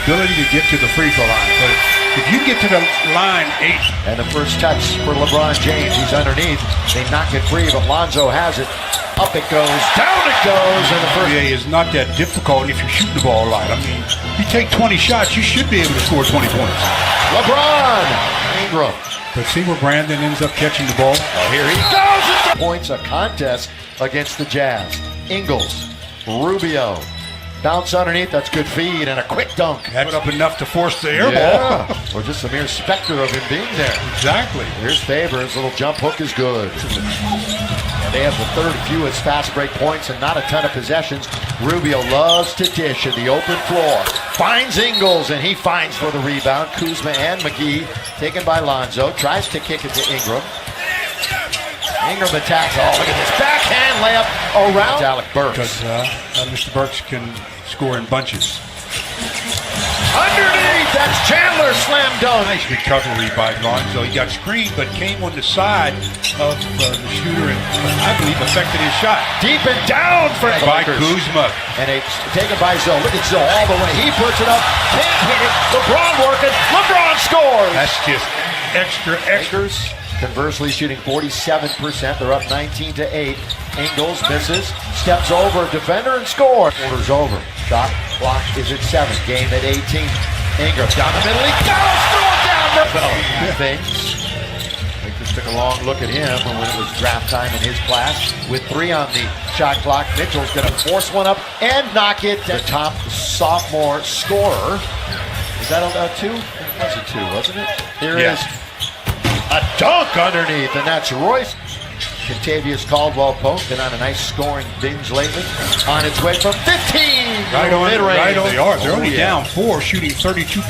ability to get to the free throw line. But if you get to the line 8. And the first touch for LeBron James. He's underneath. They knock it free, but Lonzo has it. Up it goes, down it goes, and the first. NBA is not that difficult if you shoot the ball right. I mean, you take 20 shots, you should be able to score 20 points. LeBron! Ingram. But see where Brandon ends up catching the ball? Oh, here he goes! Points a contest against the Jazz. Ingles, Rubio. Bounce underneath, that's good feed, and a quick dunk. Put up enough to force the air ball. Or just a mere specter of him being there. Exactly. Here's Favors, little jump hook is good. And they have the third fewest fast break points and not a ton of possessions. Rubio loves to dish in the open floor. Finds Ingles, and he finds for the rebound. Kuzma and McGee taken by Lonzo. Tries to kick it to Ingram. Ingram attacks. Oh, look at this backhand layup around Alec Burks. Because Mr. Burks can score in bunches. Underneath, that's Chandler slam dunk. Nice recovery by Lonzo. He got screened, but came on the side of the shooter and I believe affected his shot. Deep and down for the By Lakers. Kuzma. And it's taken by Zoe. Look at Zoe all the way. He puts it up. Can't hit it. LeBron working. LeBron scores. That's just extra. Lakers conversely shooting 47%. They're up 19-8. Ingles misses. Steps over a defender and scores. Quarter's over. Shot clock is at 7. Game at 18. Ingram down the middle. He goes. Throw it down. Things. Lakers took a long look at him when it was draft time in his class. With 3 on the shot clock, Mitchell's going to force one up and knock it. The top sophomore scorer. Is that a 2? It was a 2, wasn't it? Here is a dunk underneath, and that's Royce. Contavious Caldwell-Pope been on a nice scoring binge lately. On its way from 15. Right on mid-range. they are. They're only down 4, shooting 32%.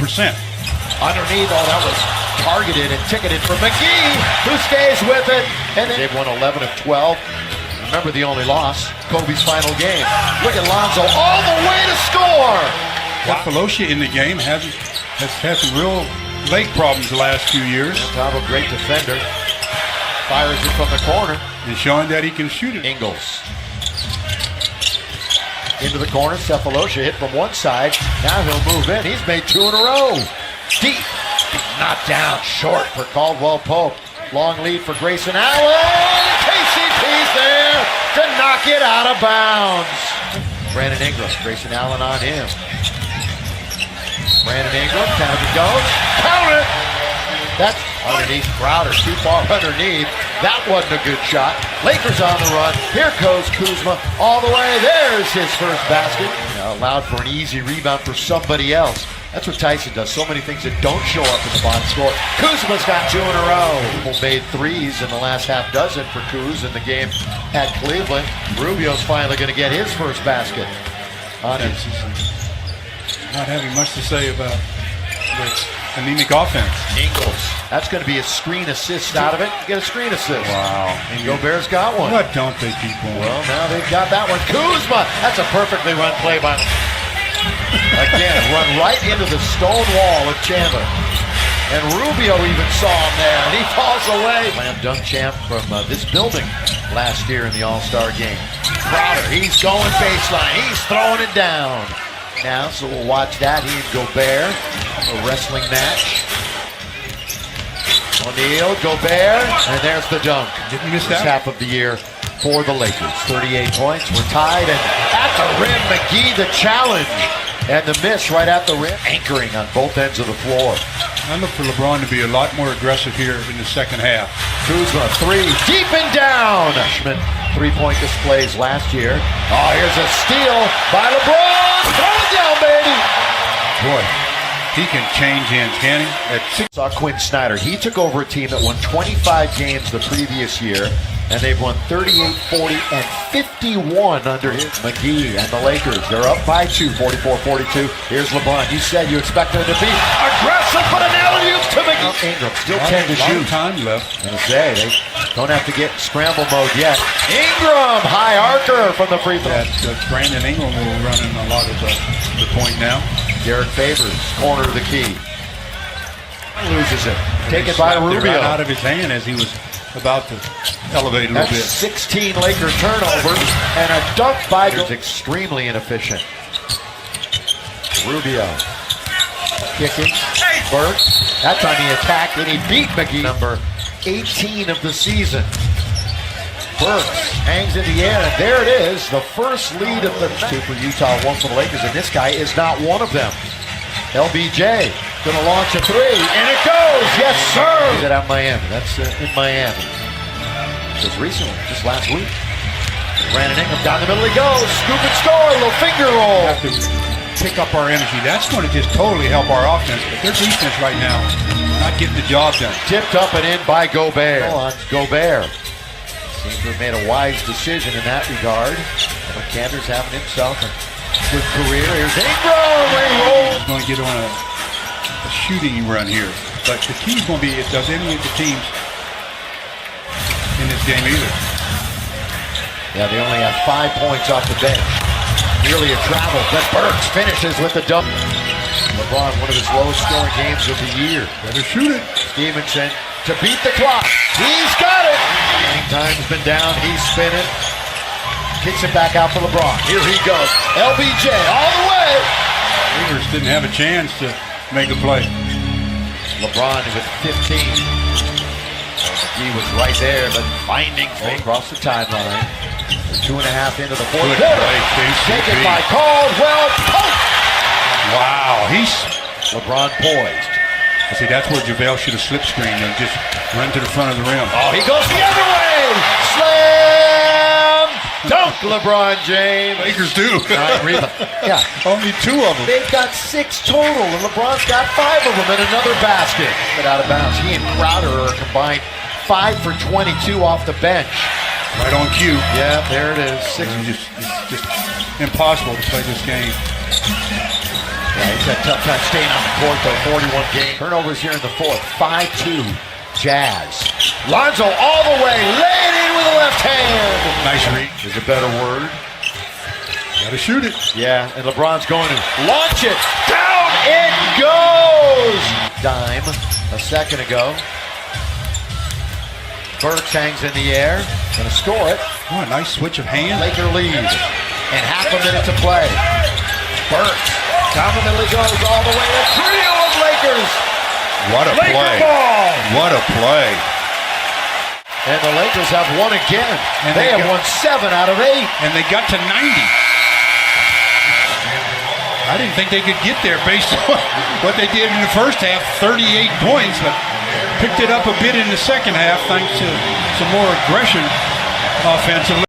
Underneath, that was targeted and ticketed for McGee, who stays with it. And they've won 11 of 12. Remember the only loss, Kobe's final game. Look at Lonzo all the way to score. Falocia in the game has had some real leg problems the last few years. Top a great defender. Fires it from the corner. And showing that he can shoot it. Ingles. Into the corner. Cephalosha hit from one side. Now he'll move in. He's made 2 in a row. Deep. Knocked down short for Caldwell-Pope. Long lead for Grayson Allen. KCP's there to knock it out of bounds. Brandon Ingram. Grayson Allen on him. Brandon Ingram. Count it goes. Count it. That's underneath Crowder, too far underneath. That wasn't a good shot. Lakers on the run. Here goes Kuzma all the way. There's his first basket. Allowed for an easy rebound for somebody else. That's what Tyson does. So many things that don't show up in the box score. Kuzma's got 2 in a row. People made 3s in the last half dozen for Kuz in the game at Cleveland. Rubio's finally going to get his first basket. On it. Not having much to say about the anemic offense. Ingles. That's going to be a screen assist out of it. You get a screen assist. Wow. And Gobert's got one. What don't they keep on? Well, now they've got that one. Kuzma. That's a perfectly run play by again, run right into the stone wall of Chandler. And Rubio even saw him there, and he falls away. Slam dunk champ from this building last year in the All-Star game. Crowder, he's going baseline. He's throwing it down. Now, so we'll watch that. He and Gobert, a wrestling match. O'Neal, Gobert, and there's the dunk. Didn't miss This that. half of the year for the Lakers. 38 points. We're tied, and at the rim, McGee the challenge. And the miss right at the rim, anchoring on both ends of the floor. I look for LeBron to be a lot more aggressive here in the second half. Kuzma, 3, deep and down. Schmidt, 3-point displays last year. Oh, here's a steal by LeBron. Throw it down, baby. Boy, he can change hands, can he? At 6. Saw Quinn Snyder. He took over a team that won 25 games the previous year, and they've won 38, 40, and 51 under McGee and the Lakers. They're up by 2, 44-42. Here's LeBron. You said you expected him to be aggressive, but an alley-oop to McGee. Ingram still 10 to shoot. Time left. And say they don't have to get scramble mode yet. Ingram, high archer from the free throw. Brandon Ingram will run in a lot of the point now. Derek Favors, corner of the key. Loses it. Taken by Rubio. Right out of his hand as he was about to elevate a little That's bit. 16 Laker turnovers and a dunk by extremely inefficient. Rubio Kicking. Burks. That time he attacked and he beat McGee. Number 18 of the season. Burks hangs in the air, and there it is, the first lead of the night. Two for Utah, one for the Lakers, and this guy is not one of them. LBJ gonna launch a three, and it goes. Yes, sir. Is it out in Miami? That's in Miami. Just recently, just last week. Brandon Ingram down the middle he goes. Scoop and score, little finger roll. We have to pick up our energy. That's going to just totally help our offense. But their defense right now, not getting the job done. Tipped up and in by Gobert. Gobert seems to have made a wise decision in that regard. But Cantor's having himself a good career. Here's Ingram. He's going to get on a shooting run here. But the key is going to be, it does any of the teams in this game either. Yeah, they only have 5 points off the bench. Nearly a travel, but Burks finishes with the dunk. LeBron, one of his lowest scoring games of the year. Better shoot it. Stevenson to beat the clock. He's got it. Time's been down. He's spinning. Kicks it back out for LeBron. Here he goes. LBJ all the way. Lakers didn't have a chance to make a play. LeBron with 15. He was right there, but finding across the timeline. 2.5 into the fourth quarter. Taken by Caldwell Pope. Wow, he's LeBron poised. See, that's where JaVale should have slip screened and just run to the front of the rim. Oh, he goes the other way. Slam dunk, LeBron James. Lakers do. Yeah, only 2 of them. They've got 6 total, and LeBron's got 5 of them in another basket. But out of bounds. He and Crowder are combined 5 for 22 off the bench. Right on cue. Yeah, there it is. It's just impossible to play this game. Yeah, he's had a tough time staying on the court, though. 41 games. Turnovers here in the fourth. 5-2 Jazz. Lonzo all the way. Laid in with the left hand. Nice read. Is a better word. Gotta shoot it. Yeah, and LeBron's going to launch it. Down it goes. Dime a second ago. Burks hangs in the air. Gonna score it. Oh, a nice switch of hands. Laker lead. And half a minute to play. Burks. Down the middle he goes all the way. A trio of Lakers. What a Laker play. ball. What a play. And the Lakers have won again. And they have won 7 out of 8. And they got to 90. I didn't think they could get there based on what they did in the first half. 38 points, but picked it up a bit in the second half thanks to some more aggression offensively.